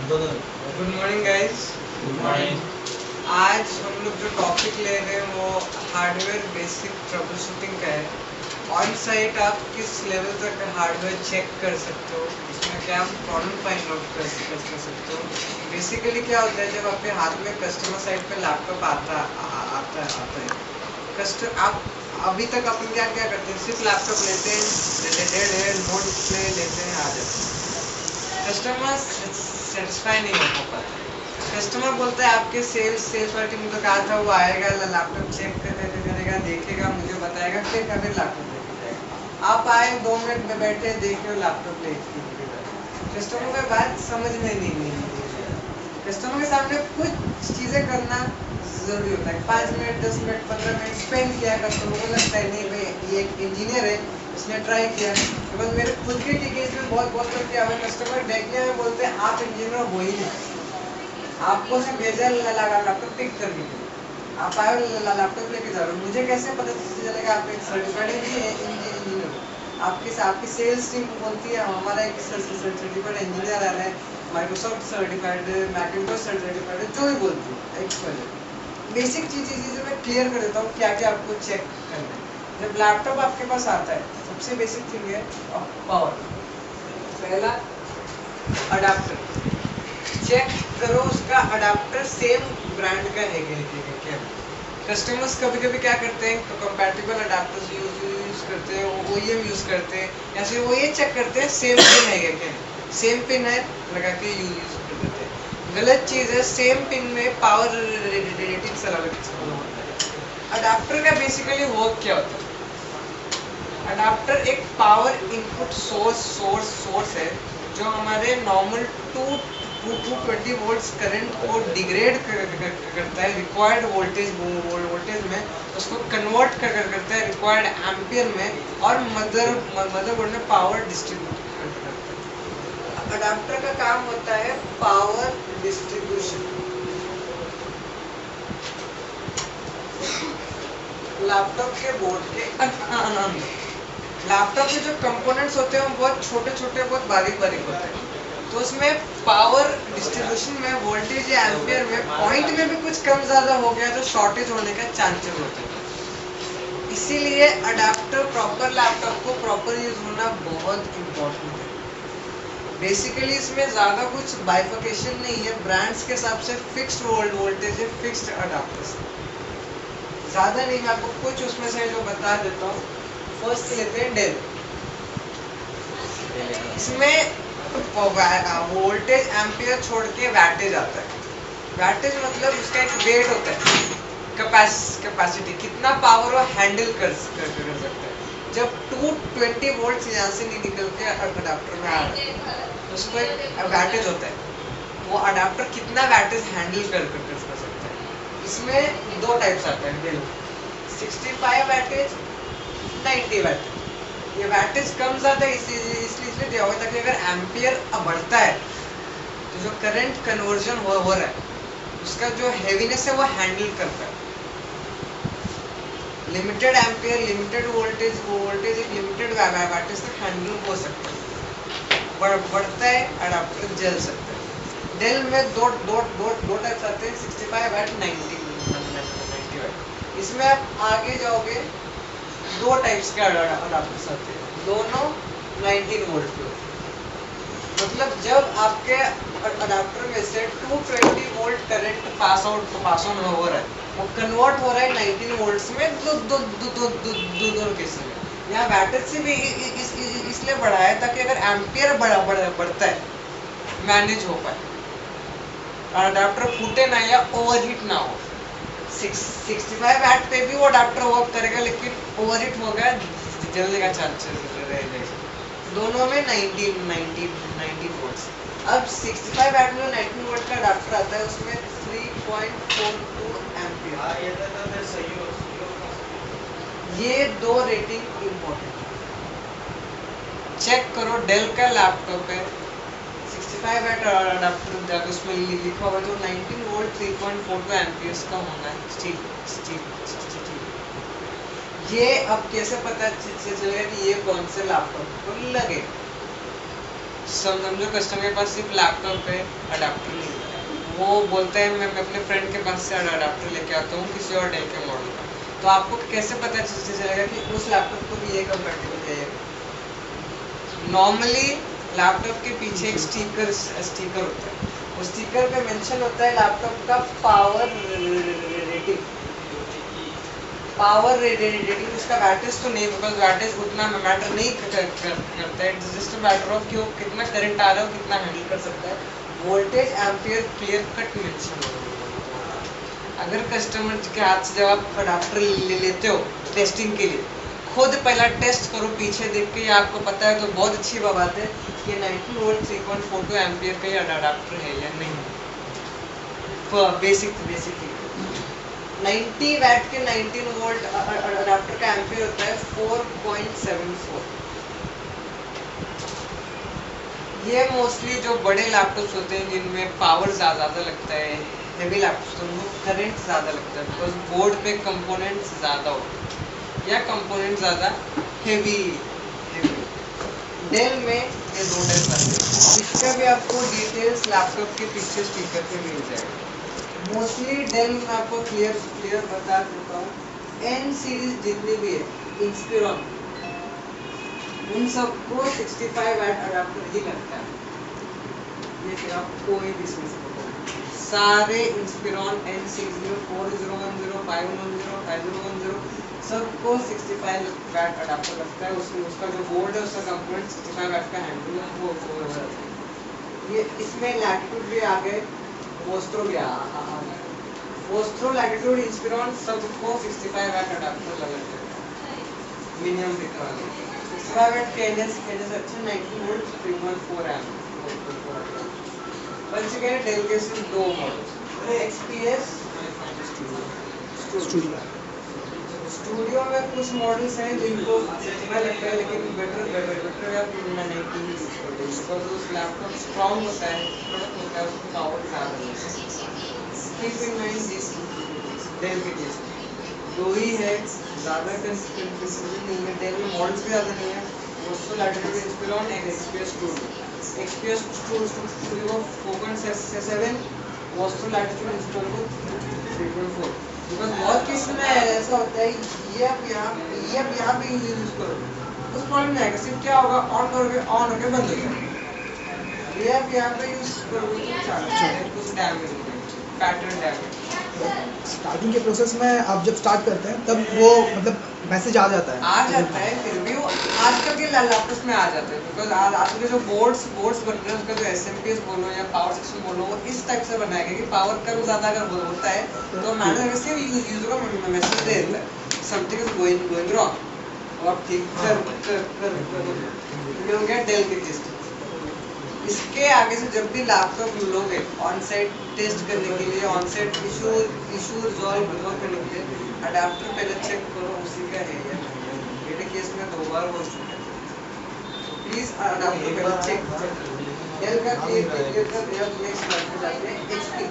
Good morning guys. Good morning. आज हम लोग जो टॉपिक ले रहे हैं वो हार्डवेयर बेसिक ट्रबल शूटिंग का है। ऑन साइट आप किस लेवल तक हार्डवेयर चेक कर सकते हो, इसमें क्या आप प्रॉब्लम फाइंड आउट कर सकते हो। बेसिकली क्या होता है, जब आपके हाथ में कस्टमर साइड पे लैपटॉप आता है आप अभी तक अपन क्या क्या करते हैं, सिर्फ लैपटॉप लेते हैं, नोट लेते हैं, आ जाते हैं। कस्टमर सेटिस्फाई नहीं हो पाता। कस्टमर बोलता है आपके सेल्स पार्टी मुझे कहा था वो आएगा, लैपटॉप चेक करेगा, देखेगा, मुझे बताएगा, फिर फिर लैपटॉप लेके जाएगा। आप आए 2 मिनट में बैठे, देखे लैपटॉप लेके कस्टमर को बात समझ में नहीं। कस्टमर के सामने कुछ चीजें करना जरूरी होता है। 5 मिनट 10 मिनट 15 मिनट स्पेंड किया, कस्टमर को लगता है नहीं भाई ये एक इंजीनियर है, उसने ट्राई किया। तो बस मेरे खुद के टिकेट में बहुत बार क्या हुआ, कस्टमर देखने में बोलते हैं आप इंजीनियर हो ही नहीं, आपको सिर्फ भेजा लगा लैपटॉप पिक करने के लिए, आप आए लैपटॉप लेके जा रहे हो। मुझे कैसे पता चलेगा आप एक सर्टिफाइड इंजीनियर। आपकी सेल्स टीम बोलती है हमारा एक सर्टिफाइड इंजीनियर आ रहा है, माइक्रोसॉफ्ट सर्टिफाइड, मैकिंटोश सर्टिफाइड है, जो भी बोलती है एक्सपर्ट। बेसिक चीजें मैं क्लियर कर देता हूँ क्या क्या आपको चेक करना है। जब लैपटॉप आपके पास आता है, सबसे बेसिक थिंग है पावर। पहला अडाप्टर चेक करो, उसका अडाप्टर सेम ब्रांड का है क्या। कस्टमर्स कभी कभी क्या करते हैं, कंपैटिबल अडाप्टर्स यूज करते हैं, ओईएम यूज करते हैं, या फिर वो ये चेक करते हैं सेम पिन है क्या, सेम पिन है लगा के यूज कर देते हैं। गलत चीज है, सेम पिन में पावर रेटिंग अलग होता है। अडाप्टर का बेसिकली वर्क क्या होता है, अडाप्टर एक पावर इनपुट सोर्स है जो हमारे नॉर्मल 220 वोल्ट्स करंट को डिग्रेड करता है रिक्वायर्ड वोल्टेज में, उसको कन्वर्ट करता है रिक्वायर्ड एम्पियर में, और मदरबोर्ड में पावर डिस्ट्रीब्यूट करता है। अडाप्टर का काम होता है पावर डिस्ट्रीब्यूशन। लैपटॉप के बोर्ड के अंदर लैपटॉप के जो कंपोनेंट्स होते हैं वो बहुत छोटे छोटे, बहुत बारीक होते हैं। तो उसमें पावर डिस्ट्रीब्यूशन में, वोल्टेज या एम्पियर में, पॉइंट में भी कुछ कम ज्यादा हो गया तो शॉर्टेज होने का चांसेस होते हैं। इसीलिए अडाप्टर प्रॉपर, लैपटॉप को प्रॉपर यूज होना बहुत इम्पोर्टेंट है। बेसिकली इसमें ज्यादा कुछ बाइफिकेशन नहीं है, ब्रांड्स के हिसाब से फिक्स्ड वोल्टेज है, फिक्स्ड अडाप्टर्स, ज्यादा नहीं। मैं आपको कुछ उसमें से जो बता देता हूँ। फर्स्ट लेते हैं डेल। इसमें वोल्टेज एम्पियर छोड़ के वैटेज आता है। वैटेज मतलब उसका एक वेट होता है, कैपेसिटी, कितना पावर वो हैंडल कर सकता है। जब 220 वोल्ट यहाँ से नहीं निकल के अडाप्टर में आ रहा है, उसको एक वैटेज होता है। वो अडाप्टर कितना वैटेज हैंडल कर सकता है। इसमें दो टाइप्स आते हैं डेल, 65 वैटेज, 90 वैटेज। ये वैटेज कम ज्यादा इसलिए दिया हुआ है ताकि अगर एम्पियर बढ़ता है तो जो करंट कन्वर्जन हो रहा है उसका जो हैवीनेस है वो हैंडल करता है। लिमिटेड एम्पियर, लिमिटेड वोल्टेज एक लिमिटेड वैटेज तक हैंडल हो सकता है। बढ़ता है अडाप्टर जल सकता है। डेल में दो टाइप्स आते हैं, 65 वैट, 90 वैट। इसमें आप आगे जाओगे, दो टाइप्स के अडाप्टर्स आते हैं, दोनों 19 वोल्ट के। मतलब जब आपके अडाप्टर में से 220 वोल्ट करंट पास ऑन हो रहा है, वो कन्वर्ट हो रहा है 19 वोल्ट्स में, दोनों केस में। यहाँ वैटेज से भी इसलिए बढ़ा है ताकि अगर एम्पियर बढ़ता है मैनेज हो पाए, अडाप्टर फूटे ना या ओवरहीट ना हो। 65 वैट पे भी वो अडाप्टर वर्क करेगा, लेकिन ओवरहीट होगा, जलने का चांसेस रहेगा। दोनों में 19 वोल्ट्स। अब 65 वैट में 19 वोल्ट का अडाप्टर आता है, उसमें 3.42 एम्पियर। ये दो रेटिंग इम्पोर्टेंट है। चेक करो, डेल का लैपटॉप है, 65 वैट अडाप्टर जाकर उसमें लिखा हुआ जो 19 वोल्ट 3.42 एम्पियर्स का होना है। ये अब कैसे पता चलेगा कि ये कौन से लैपटॉप को लगेगा। समझो कस्टमर के पास सिर्फ लैपटॉप है, अडाप्टर नहीं है, वो बोलता है मैं अपने फ्रेंड के पास से अडाप्टर लेके आता हूँ किसी और डेल के मॉडल का, तो आपको कैसे पता चलेगा कि उस लैपटॉप को भी ये कंपैटिबल है? नॉर्मली लैपटॉप के पीछे एक स्टिकर होता है, उस स्टिकर पे मेंशन होता है लैपटॉप का पावर रेटिंग उसका वैटेज तो नहीं, बिकॉज वैटेज उतना मैटर नहीं करता है, it's just a matter of कि वो कितना करंट आ रहा है, कितना हैंडल कर सकता है। Voltage ampere clear cut mention होगा। अगर कस्टमर के हाथ से जब आप अडाप्टर ले लेते हो टेस्टिंग के लिए, खुद पहला टेस्ट करो पीछे देख के, आपको पता है तो बहुत अच्छी बात है कि 19 वोल्ट 3.42 एम्पियर का ये अडाप्टर है या नहीं। बेसिक 90 वैट के 19 वोल्ट अडाप्टर का एम्पियर होता है 4.74। ये मोस्टली जो बड़े लैपटॉप्स होते हैं जिनमें पावर ज़्यादा लगता है, हेवी लैपटॉप्स तो उनको करंट ज़्यादा लगता है, बिकॉज बोर्ड पे कंपोनेंट्स ज़्यादा होते हैं या कंपोनेंट ज़्यादा हेवी। डेल में ये दो टाइप आते हैं, इसका भी आपको डिटेल्स लैपटॉप के पीछे स्पीकर पे मिल जाएगा। मोस्टली डेल में आपको क्लियर बता देता हूँ, एन सीरीज जितनी भी है इंस्पिरॉन, उन सबको 65 वैट अडाप्टर ही लगता है। ये फिर आप कोई भी इसमें से सारे इंस्पिरॉन एन सीरीज में 4010, 510, 5010 सबको 65 वैट अडाप्टर लगता है। उसका जो बोर्ड है उसका कंपोनेंट 65 वैट का हैंडल है, वो रहता है। ये इसमें लैटिट्यूड भी आ गए, वोस्ट्रो भी आ गए। वोस्ट्रो, लैटिट्यूड, इंस्पिरॉन सबको 65 वैट अडाप्टर लगता है मिनिमम दिखा रहा है। 65 वैट के एनएस अच्छा 90 वोल्ट 3.4 एम्प। बच गए डेल के सिर्फ दो मॉडल, एक्सपीएस स्टूडियो में कुछ मॉडल्स हैं जिनको अच्छा लगता है, लेकिन बेटर या मैं नहीं यूज करता हूँ, बिकॉज उस लैपटॉप स्ट्रॉन्ग होता है, प्रोडक्ट होता है, उसकी पावर ज़्यादा होती है। Keep in mind this Dell के केस दो ही है, ज़्यादा कंफ्यूजन नहीं है। डेल में मॉडल्स भी ज़्यादा नहीं है, उसको लैटिट्यूड इंस्पिरॉन एक XPS studio 4.7, vostro latitude Inspiron 3.4। Because बहुत केस में ऐसा होता है ये आप यहाँ पे यूज करो, उस प्रॉब्लम नहीं आएगा। सिर्फ क्या होगा, ऑन होकर बंद हो जाएगा। ये आप यहाँ पे यूज करोगे तो कुछ डैमेज हो जाएगा, पैटर्न डैमेज। स्टार्टिंग के प्रोसेस में आप जब स्टार्ट करते हैं तब वो मतलब मैसेज आ जाता है, फिर भी वो आजकल के लैपटॉप्स में आ जाता है, बिकॉज आजकल के जो बोर्ड्स बन रहे हैं उसका जो एसएमपीएस बोलो या पावर सिस्टम बोलो, वो इस टाइप से बनाया गया कि पावर कर्व ज़्यादा अगर होता है तो मैनेजर से यूजर को मैसेज दे देता है समथिंग इज गोइंग रॉन्ग, और आप ठीक कर हो गया डेल के केस। इसके आगे से जब भी लैपटॉप लोगे ऑन साइट टेस्ट करने के लिए, ऑन साइट इशू रिजॉल्व करने के लिए, अडाप्टर पहले चेक करो उसी का है या नहीं। मेरे केस में 2 बार हो चुका है, प्लीज अडाप्टर पहले चेक करो। डेल का क्लियर कर दिया, नेक्स्ट स्लाइड पे जाते हैं। एचपी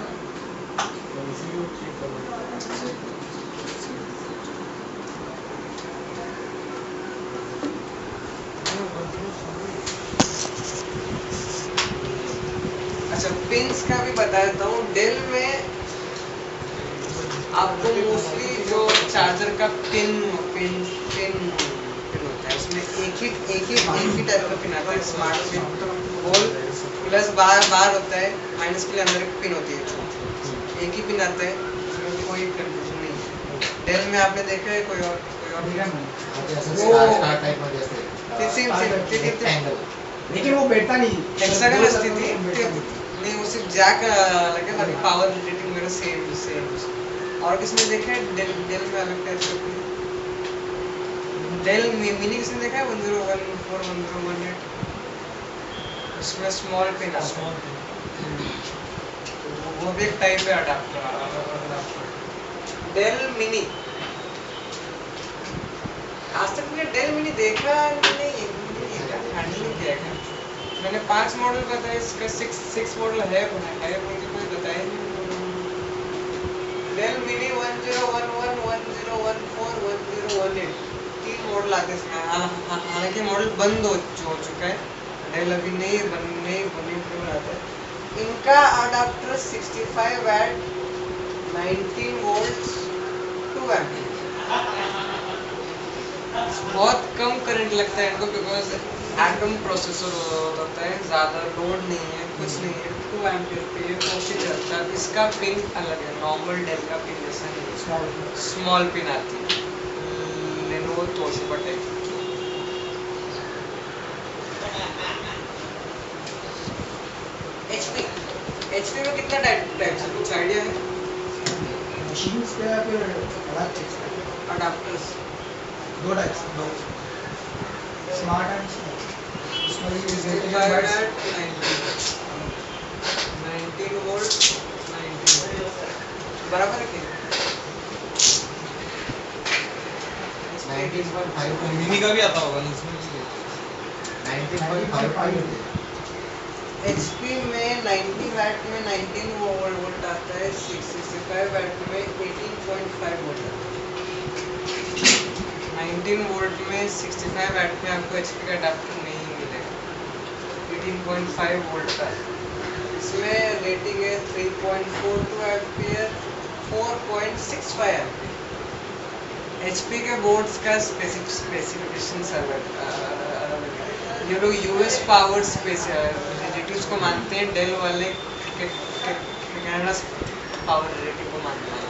अच्छा, पिंस का भी बता देता हूँ। डेल में आपको मोस्टली जो चार्जर का पिन होता है, उसमें एक ही टाइप का पिन आता है, स्मार्ट पिन। होल प्लस बार होता है, माइनस के लिए अंदर एक पिन होती है, एक ही पिन आता है, उसमें कोई कंफ्यूजन नहीं है। डेल में आपने देखा है कोई और लेकिन वो बैठता नहीं, हेक्सागोनल स्थिति नहीं, वो सिर्फ जैक लगे, बाकी पावर रेटिंग मेरा सेम। और किसने देखा है डेल में अलग टाइप का डेल मिनी किसने देखा है 1014 1018, उसमें स्मॉल पिन आता है, वो भी एक टाइप है अडाप्टर। डेल मिनी आज तक मैंने डेल मिनी देखा नहीं, हैंडल नहीं किया है। मैंने 5 मॉडल बताया, इसका 6 मॉडल है बोल के कोई बताया नहीं। डेल मिनी 1011 1014 1018 3 मॉडल आते हैं। हालांकि मॉडल बंद हो चुका है डेल अभी नहीं बनाते। इनका अडाप्टर 65 वैट 19 वोल्ट 2 एम्पीयर, बहुत कम करंट लगता है इनको बिकॉज एटम प्रोसेसर होता है, ज़्यादा लोड नहीं है, कुछ नहीं है, 2 एम्पीयर पे ये ओके चलता है। इसका पिन अलग है, नॉर्मल डेल का पिन जैसा नहीं है, स्मॉल पिन आती है लेनोवो तोशिबा टाइप। एचपी में कितना टाइप है, कुछ आइडिया है? मशीन्स पे या फिर अडाप्टर्स पे? Adapters 2 types, smart and small. इसमें भी 65 वैट 19 वोल्ट 19 बराबर है क्या? 19.5 मिनी का भी आता होगा ना इसमें भी 19.5 एचपी में 90 वैट में 19 वोल्ट आता है, 65 वैट में 18.5 वोल्ट आता है। 19 वोल्ट में 65 वैट में आपको एचपी का अडाप्टर नहीं मिलेगा, 18.5 वोल्ट का। इसमें रेटिंग है 3.42 एम्पियर 4.65 एम्पियर। एचपी के बोर्ड्स का स्पेसिफिकेशन अलग है। ये लोग यूएस पावर रिलेटिव्स को मानते हैं, डेल वाले कनाडा पावर रिलेटिव को मानते हैं।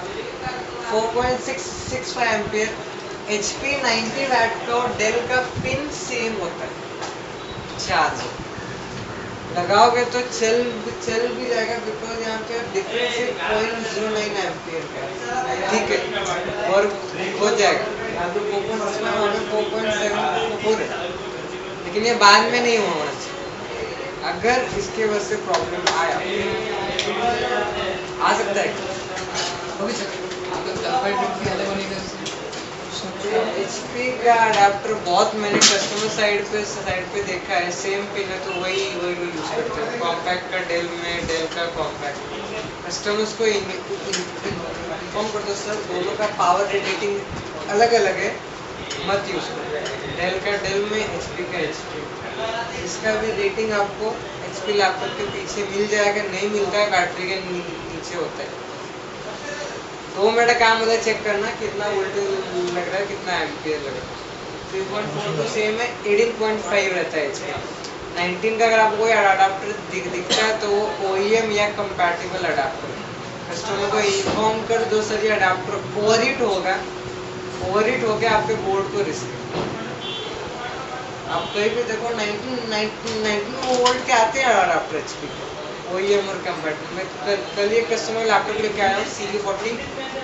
4.65 एम्पियर। एचपी 90 वैट का और डेल का पिन सेम होता है, चार्ज लगाओगे तो चल भी जाएगा बिकॉज यहाँ पे डिफरेंस 0.09 एम्पियर का है, ठीक है, और हो जाएगा। यहाँ पे 4.7 है, लेकिन ये बाद में नहीं होना चाहिए। अगर इसके वजह से प्रॉब्लम आया आ सकता है, हो भी सकता है। एचपी का अडाप्टर बहुत मैंने कस्टमर साइड पे देखा है, सेम पिन है तो वही यूज करते हैं। कॉम्पैक्ट का डेल में, डेल का कॉम्पैक्ट, कस्टमर्स को इन्फॉर्म कर दो सर दोनों का पावर रेटिंग अलग अलग है, मत यूज करो, डेल का डेल में, एचपी का एचपी। इसका भी रेटिंग आपको एचपी लैपटॉप के पीछे मिल जाएगा, नहीं मिलता है बैटरी के नीचे होता है। 2 मिनट का काम होता है चेक करना कितना वोल्टेज लग रहा है, कितना एम्पियर लग रहा है। 3.4 तो सेम है, 18.5 रहता है इसमें। 19 का अगर आपको कोई अडाप्टर दिखता है तो वो OEM या कंपैटिबल अडाप्टर, कस्टमर को इन्फॉर्म कर दो सर ये अडाप्टर ओवरहीट होके आपके बोर्ड को रिस्क। आप कहीं भी देखो 19 वोल्ट के आते हैं अडाप्टर एचपी के, OEM और कंपैटिबल। मैं कल एक कस्टमर लैपटॉप लेके आया हूँ CD40,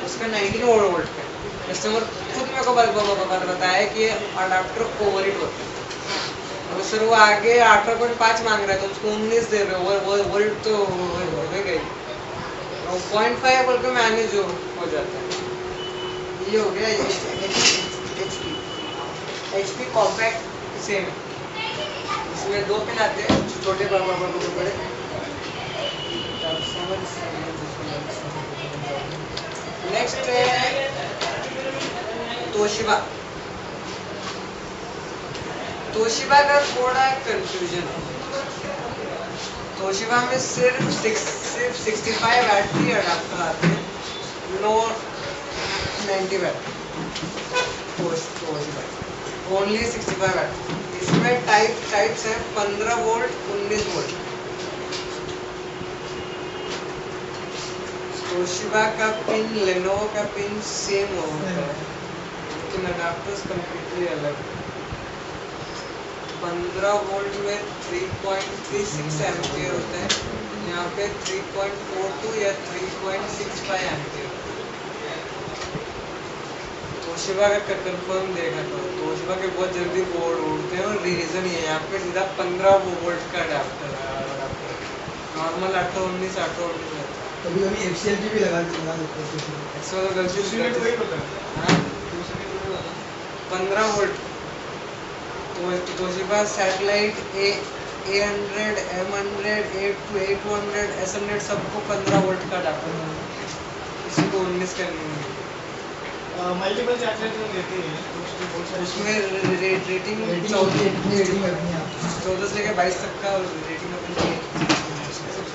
उसका 19 वोल्ट का। कस्टमर खुद मेरे को बताया कि अडाप्टर ओवरहीट होता है, तो सर वो आगे 18.5 मांग रहा है तो उसको 19 दे रहे हो, वोल्ट तो हो गई, 0.5 बोल के मैनेज हो जाता है। ये हो गया एचपी कॉम्पैक्ट सेम। इसमें 2 पिन आते हैं, छोटे बड़े। नेक्स्ट है तोशिबा। तोशिबा का थोड़ा कंफ्यूजन है। तोशिबा में सिर्फ 65 वैट की अडाप्टर आते हैं, no 90 watt. Toshiba only 65 watt. इसमें टाइप्स हैं 15 वोल्ट 19 वोल्ट। तोशिबा का पिन लेनोवो का पिन सेम होता है, लेकिन अडाप्टर्स कंप्लीटली अलग है। 15 वोल्ट में 3.36 एम्पियर होता है, यहाँ पे 3.42 या 3.65 एम्पियर। तोशिबा का कंफर्म देखा तो तोशिबा के बहुत जल्दी बोर्ड उड़ते हैं, और रीजन ये यहाँ पे सीधा 15 वोल्ट का अडाप्टर है, नॉर्मल 819 रहता है। कभी FCLG भी लगा देते हैं। हाँ 15 वोल्ट। तो Toshiba satellite A100 M100 A200 S100 सबको 15 वोल्ट का अडाप्टर है, किसी को 19 करनी है। मल्टीपल सैटेलाइट देती है, उसमें रेटिंग रेटिंग होती है, इतनी रेटिंग करनी है। 14 से लेकर 22 तक का रेटिंग अपन चाहिए।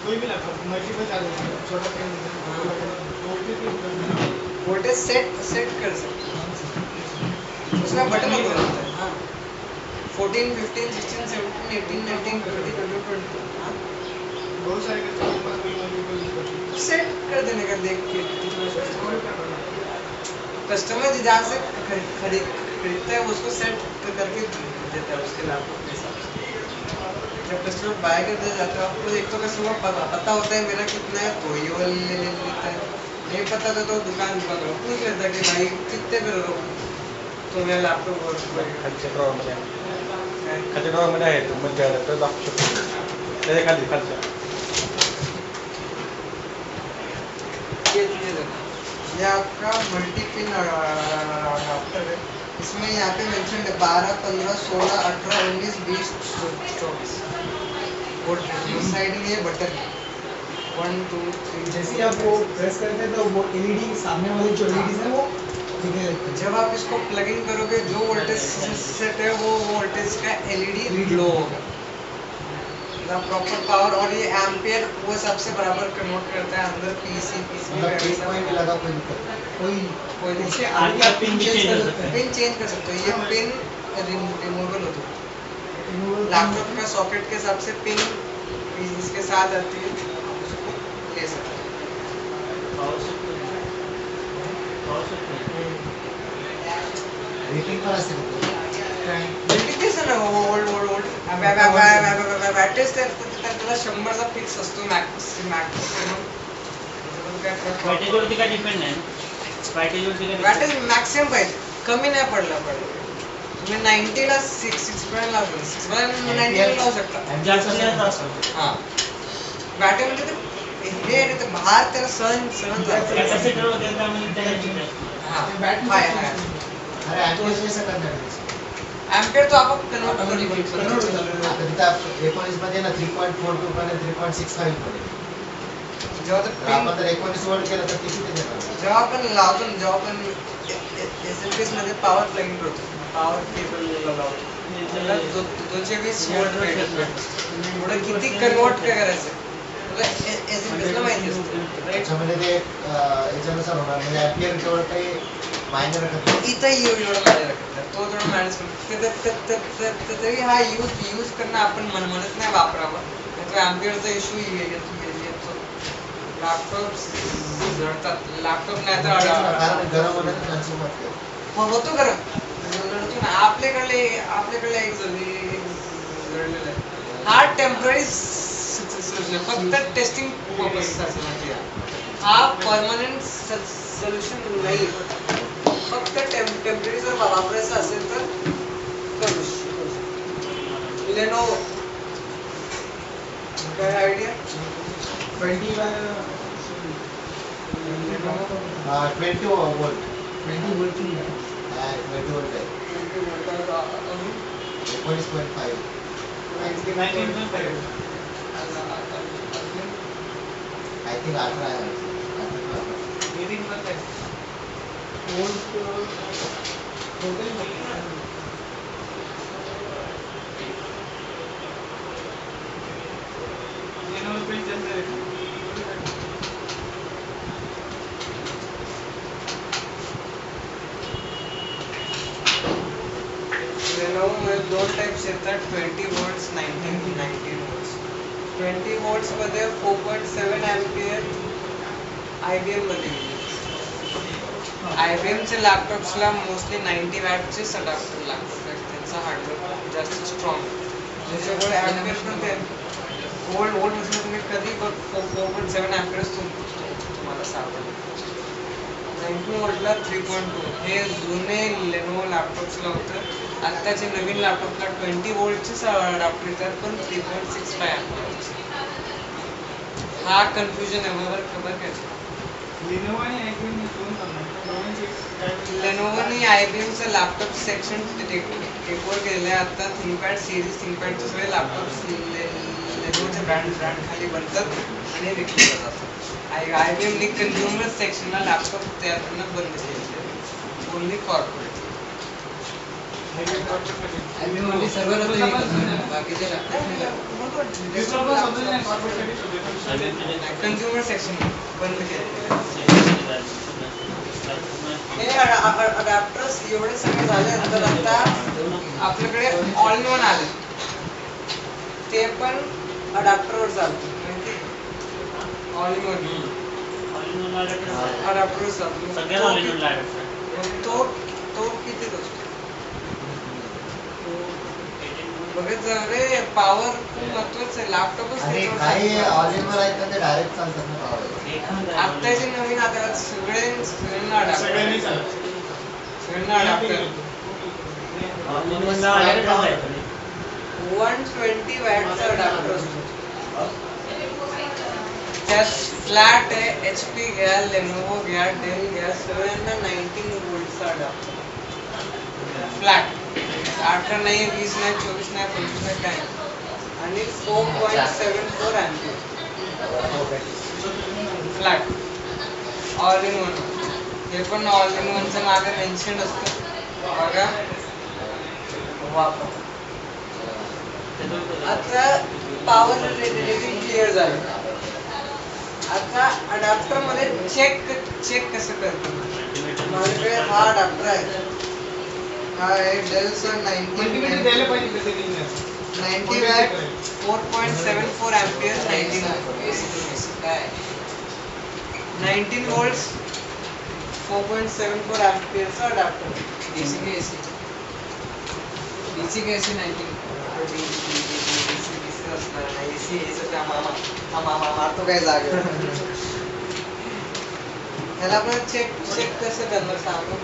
कोई भी लैपटॉप मल्टीपल चार्ज है, छोटा पेन वोल्टेज सेट कर सकते हैं, उसमें बटन होता है। हाँ 14, 15, 16, 17, 18, 19, 20, 22, हाँ बहुत सारे मल्टीपल सेट कर देने का देख के। कस्टमर जहाँ से खरीदता है उसको सेट करके देता है उसके लैपटॉप के हिसाब से। जब कस्टमर बाय करते जाता है आपको एक तो कस्टमर पता होता है मेरा कितना है तो ये वाला ले लेता है, नहीं पता तो दुकान पूछ लेता है कि भाई कितने पे रो तो मैं लॅपटॉप खालच्या ड्रॉवरमध्ये आहे तो मध्ये आला तर दाखवू शकतो त्याच्या खाली खालच्या ये आपका मल्टी पिन अडाप्टर है। इसमें यहाँ पे मेंशन है 12, 15, 16, 18, 19, 20, 24 वोल्ट साइड में ये बटन 1, 2, 3। जैसे ही आप वो प्रेस करते हैं तो वो एलईडी सामने वाली जो एलईडी है वो दिखने लगती है। जब आप इसको प्लग इन करोगे जो वोल्टेज सेट है वो वोल्टेज का एलईडी ग्लो होगा प्रॉपर पावर, और ये एम्पियर वो सबसे बराबर कन्वर्ट करता है अंदर पीसी कोई भी लगा कोई दिक्कत नहीं। कोई इसके आगे आप पिन चेंज कर सकते हैं। पिन चेंज कर सकते हो, ये पिन रिमूवेबल होता है लैपटॉप का सॉकेट के हिसाब से पिन इसके साथ आती है, उसको ले सकते रेटिंग पण असते का? मल्टिप्लिकेशन बॅटरीज त्याला 100चा फिक्स असतो मॅक्सिमम पॅकेजवरती काय डिपेंड नाही, पॅकेजवरती काय बॅटरी मॅक्सिमम पाहिजे, कमी नाही पडला पाहिजे। तुम्ही 90 ला 6 लावू शकता, 90 ला लावू शकता जास्त असतो। हां बॅटरी म्हणजे ते हे आहे ते बाहेर त्याला सहन जातं। कॅपॅसिटर वगैरे त्यामध्ये त्याला हां हाय अरे ॲम्पियर कसं करणार आहे? एम्पियर तो आपोआप कन्वर्ट कन्वर्ट होतं. आता तिथं 19 मध्ये ना 3.42 पण 3.65 पण आहे. जेव्हा तर पिन आपण जर 19 वर केलं तर किती ते देणार? जेव्हा आपण लावतो जेव्हा आपण एसएमपीएस मध्ये पॉवर प्लगिंग करतो, पॉवर केबल लावतो त्याला 220 वोल्ट भेटत पुढे किती कन्वर्ट काय करायचं तुला एसएमपीएस ला माहिती असतं। त्याच्यामध्ये ते याच्यानुसार होणार म्हणजे ॲम्पियर तेवढं काही मायने रखत नाही. इथं एवढं माझ्या लक्षात तो थोडं मॅनेज करतो तरी हा यूज करणं आपण म्हणत नाही वापरावा, नाहीतर एम्पियरचा इश्यू येतो। लॅपटॉप जळतात, लॅपटॉप नाही कारण तर गरम होण्याचं चान्सेस वाटते. होतो गरम जळतो ना। आपल्याकडले एक जळलेलं आहे, हा टेम्पररी फक्त टेस्टिंग पर्पजसाठी माहिती आहे, हा परमनंट सोल्युशन नाही। फक्त टेम्पररी जर वापरायचं असेल तर करू शकतो। लेनोवो काय आयडिया? 20 वोल्ट 20 वोल्ट की है। 20 वोल्ट आहे 19.5 आय थिंक 18 आहे. लेनोवो मध्ये दोन टाइप्स येतात, 20 वोल्ट्स 19 वोल्ट्स। 20 वोल्ट्स मध्ये 4.7 एम्पियर आयबीएम मध्ये आयबीएमच्या लॅपटॉप्सला मोस्टली 90 वॅटचेच अडॅप्टर लागतात, त्यांचा हार्डवेअर जास्त स्ट्रॉंग त्याच्यामुळे एम्पियर पण ते वोल्ट म्हणजे तुम्ही कधी 4.7 एम्पियर्स तुम्हाला सापडेल। 19 वोल्टला 3.2 हे जुने लेनोवो लॅपटॉप्सला होतं। आत्ताचे नवीन लॅपटॉपला 20 वोल्टचेच अडॅप्टर येतात पण 3.65 एम्पियरचे। हा कन्फ्युजन आहे, मला खबर काय लेनोवोने आयबीएमचं लॅपटॉप सेक्शन टेकओव्हर केलेलं आहे। आता थिंकपॅड सिरीज थिंकपॅडचे सगळे लॅपटॉप्स लेनोवोच्या ब्रँड खाली बनतात आणि विकले जातात। आयबीएमने कन्झ्युमर सेक्शनला लॅपटॉप तयार करणं बंद केलेलं आहे, ओन्ली कॉर्पोरेट। only server होतं हे करतो. बाकीचे कंझ्युमर सेक्शन बंद केलं. हे अडॅप्टर्स एवढे सगळे झाले तर आता आपल्याकडे ऑल इन वन आले, ते पण अडॅप्टरवर चालतं. ऑल इन वन अडॅप्टरवर चालतो. तो किती असतो बघत जा रे. पॉवर खूप महत्वाचं आहे. लॅपटॉपच अरे काही ऑल इन वन आहेत ते डायरेक्ट चालतात ना पावर. आत्ताचे नवीन आता सगळ्यांना अडॅप्टर 120 वॅटचा अडॅप्टर असतो. त्यात फ्लॅट आहे, HP घ्या, लेनोवो घ्या, डेल घ्या, सगळ्यांना 19 वोल्टचा अडॅप्टर फ्लॅट. 18 नाही, 20 नाही, 24 नाही, 25 नाही, काय आणि 4.74 ampere flat all in one. हे पण ऑल इन वनचं मागे मेन्शन असतं बघा. वापर आता पॉवर रेटिंग क्लिअर झालं. आता अडॅप्टर मध्ये चेक कसं करतो. माझ्याकडे हा अडॅप्टर आहे, हा आहे डेलचा 90 द्यायला पाहिजे त्याचे 90 वॅट 4.74 एम्पियर 19 वोल्ट्स 4.74 एम्पियरचा अडॅप्टर. डीसी के एसी, डीसी के एसी 19 असणार नाही. एसी एसी त्या मामा मारतो काय जागे. ह्याला आपण चेक कसं करणार सांगू.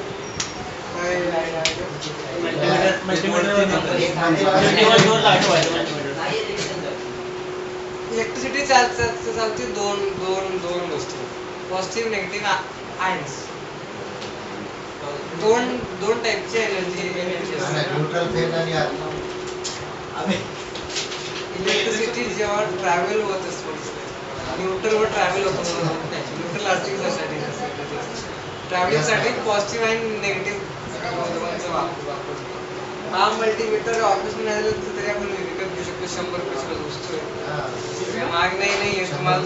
इलेक्ट्रिसिटी चालते दोन गोष्टी, पॉझिटिव्ह निगेटिव्ह आयन्स. दोन टाईपची एनर्जी न्यूट्रल फेज आणि इलेक्ट्रिसिटी जेव्हा ट्रॅव्हल होत असतो न्यूट्रलवर ट्रॅव्हल होत असतो. न्यूट्रल आर्टिकलसाठी ट्रॅव्हलिंगसाठी पॉझिटिव्ह आणि निगेटिव्ह वापर. हा मल्टीमीटर ऑफिसमध्ये नाही झालं तरी आपण विकत घेऊ शकतो. 100 रुपयाची वस्तू आहे, महाग नाही तुम्हाला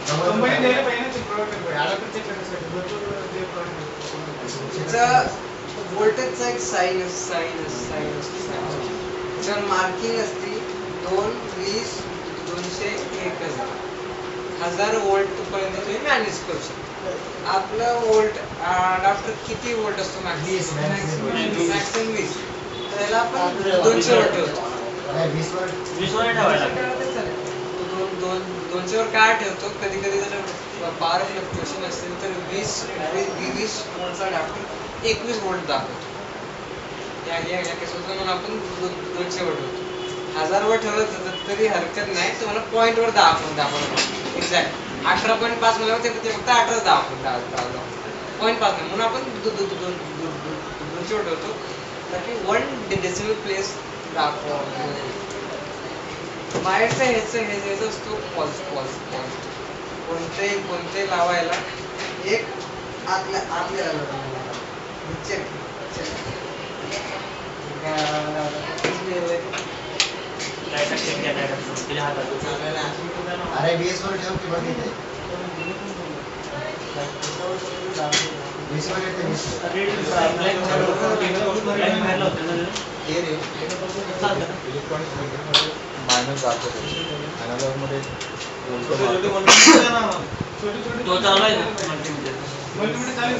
कंपनी द्यायला पाहिजे ना ते प्रोडक्ट अडॅप्टर चेक करण्यासाठी. व्होल्टेजचा एक साईन जर मार्किंग असते 2, 20, 200, 1000 वोल्ट पर्यंत तुम्ही मॅनेज करू शकता. आपलं वोल्ट अडॅप्टर किती वोल्ट असतो मॅक्सिमम 20. त्याला आपण 200 वर ठेवतो. 20 वर ठेवायला लागेल. 200 वर काय ठेवतो, कधी कधी जर पॉवर फ्लक्च्युएशन असेल तर 20 वोल्टचा अडॅप्टर 21 वोल्ट दाखवतो. या केसमध्ये म्हणून आपण 200 वर ठेवतो. 1000 वर ठेवलं तरी हरकत नाही, तुम्हाला पॉईंट वर दाखवतो एक्झॅक्ट 18.5 मला ते फक्त 18 दाखवतो पॉईंट 5 नाही, म्हणून आपण 200 वर ठेवतो ताकी 1 डेसिमल प्लेस दाखवतो. बाहेरचा ह्याचा असतो पॉल्स कोणते लावायला एक आतल्या चेक अरे 20 वर ठेव की बघितले 20 वर येते 20 मायनस दाखवतो अॅनालॉग मध्ये तो चालू आहे मल्टीमीटर. मल्टीमीटर चालेल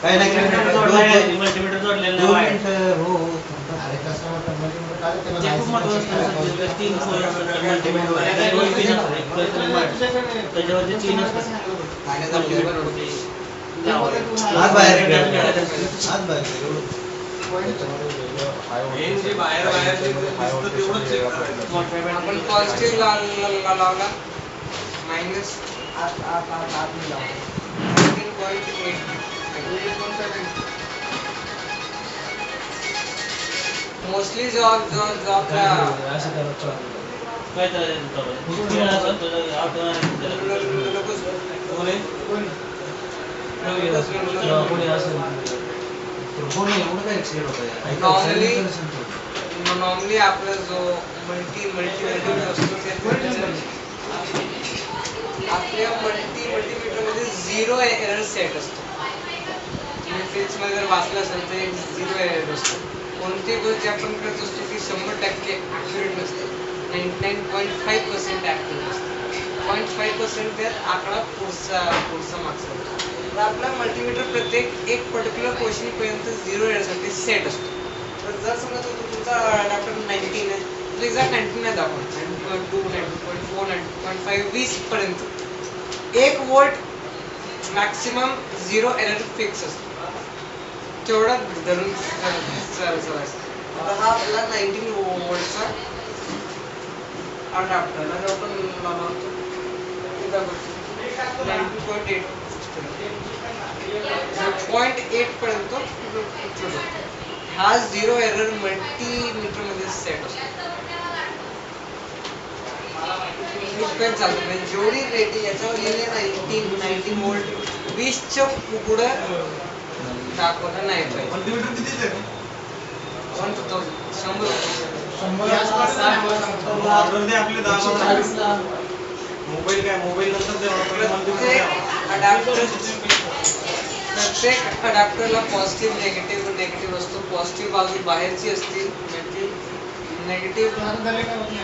काही नाही मल्टीमीटर जोडलेलं नाही. अरे कस्टमर मल्टीमीटर काढले त्याला ते खूप महत्त्वाचं. 3 मल्टीमीटर त्याच्यावरती 3 असतात. हात बाहेर आपण पॉझिटिव्ह लावला मायनस आत लावला 19.8 मोस्टली जॉब काय नॉर्मली आपला जो मल्टीमीटर असतो आपल्या मल्टीमीटर मध्ये 0 एरर सेट असतो. तुम्ही फिजिक्स मध्ये जर वाचलं असेल तर 0 एरर असतो. कोणती गोष्ट आपण करत असतो ती 100% ॲक्युरेट नसते. 99.5% ॲक्युरेट असते. 0.5% त्यात आकडा पुढचा मागचा असतो. तर आपला मल्टीमीटर प्रत्येक एक पर्टिक्युलर पोझिशन पर्यंत 0 एररसाठी सेट असतो. तर जर समजा तुमचा अडॅप्टर 19 आहे तो एक्झॅक्ट 19 नाही दाखवणार. 19.2, 19.4, 19.5, 20 पर्यंत 1 वोल्ट मॅक्सिमम 0 एरर फिक्स असतो. तेवढा धरून चालायचं. आता हा आपला 19 वोल्टचा अडॅप्टर आणि आपण लावतो 19.8 0.8 पर्यंत हा 0 एरर मल्टीमीटर मध्ये सेट असतो. इथपर्यंत चालतो. म्हणजे जेवढी रेटिंग याच्यावर लिहिले 19 वोल्ट 20च्या पुढं दाखवलं नाही पाहिजे. 140 मोबाईल नंतर प्रत्येक अडॅप्टरला पॉझिटिव्ह निगेटिव्ह असतो. पॉझिटिव्ह बाजू बाहेरची असते, निगेटिव्ह 19 वोल्ट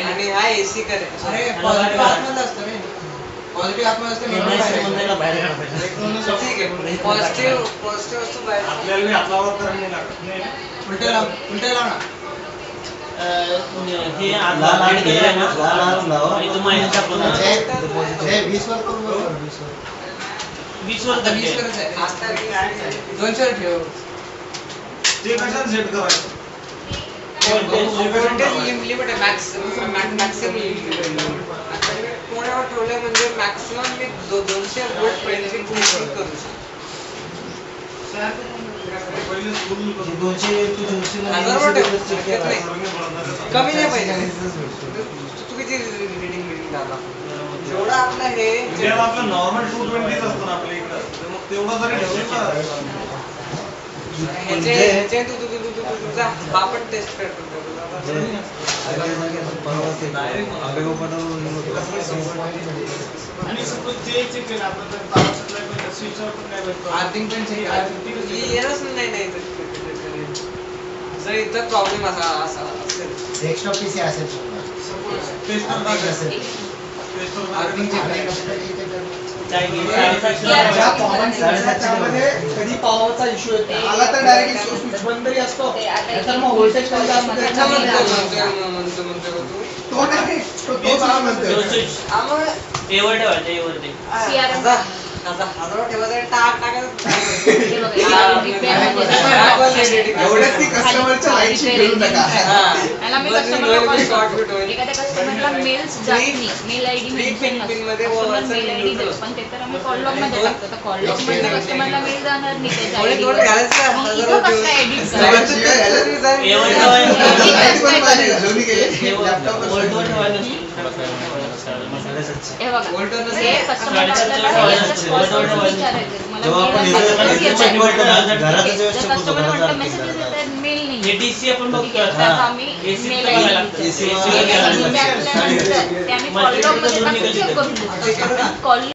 आणि हा एसी करेक्ट. पॉझिटिव्ह आतमध्ये असतं रे. पॉझिटिव्ह आतमध्ये असतं ठीक आहे. पॉझिटिव्ह असतो बाहेर. आपल्याला हातावर तर नाही लागत. उलटे लाव ना. हे आता लाईट गेलाय ना आणि तो मायनस दाखवतो ना. 20 वर करून बघ, 20 वर. 20 वर आता 20 करते. करायचं आहे. आता 200 वर ठेव. ते कशाला सेट करायचं? व्होल्टेज लिमिट आहे. मॅक्सिमम कोणावर ठेवलं म्हणजे मॅक्सिमम मी 200 वोल्ट पर्यंत करू शकतो. पहिले स्कूल 1000 वोल्ट नाही. कमी नाही पाहिजे. तू किती रिडिंग दादा जेवढा आपला हे आपलं नॉर्मल 220 असतं ना आपल्या इकडं, तर मग तेवढं जरी ठेवलं ना ह्याचे तुझा हा पण टेस्ट करतो. आणि सपोज जे चेक केलं आपण तर पॉवर सप्लाय पण स्विचवर पण काय भेटतो आर्थिंग पण check करा. येणंच नाही जर इथं प्रॉब्लेम असा असेल डेस्कटॉप पीसी असेल समजा. टेस्टर Arctic असेल. आर्थिंग check करा. काय की ज्या पॉवर त्यामध्ये कधी पॉवरचा इश्यू येतो आला तर डायरेक्ट स्विच बंद तरी असतो. तर मग व्होल्टेज कमी जास्त म्हणतो तो नाही तोच आला म्हणतोय. एवर ठेवायचं एवर ते. हजार ठेवायचं टाक एवढ्यात ती कस्टमरच्या लाईटशी घेऊन नका. याला मी कस्टमरला कॉल करतो. एखाद्या कस्टमरला मेल्स जात नाही, मेल आयडी मेन्शन नसतो. कस्टमर मेल आयडी देतो, पण ते तर आम्ही कॉल लॉग मध्ये टाकतो. तर कॉल लॉग मध्ये कस्टमरला मेल जाणार नाही त्याच्या आयडी वर. मग इथं कसं काय एडिट करायचं? एवर लाईट पण पाहिजे, घालवणी केली. लॅपटॉप वोल्टवर ठेवायचं. हे बघा, Voltage नसेल. हे कस्टमर आपल्याला याच्यात cost वरून विचारायचं. तुम्हाला जेव्हा आपण mail इकडे आणि message check येतात. करतो ना, घराचं जर जेव्हा check करतो, customer घराचं म्हणतं arcing messages करायचं. येतात, mail नाही. हे डीसी आपण ठीक बघतो आहे, आता. त्यात आम्ही AC mail बघायला ID लागतं. देतो. AC mail बघायला ID लागतं. टाकल्यानंतर ते आम्ही call log मध्ये टाकून check करून देतो. call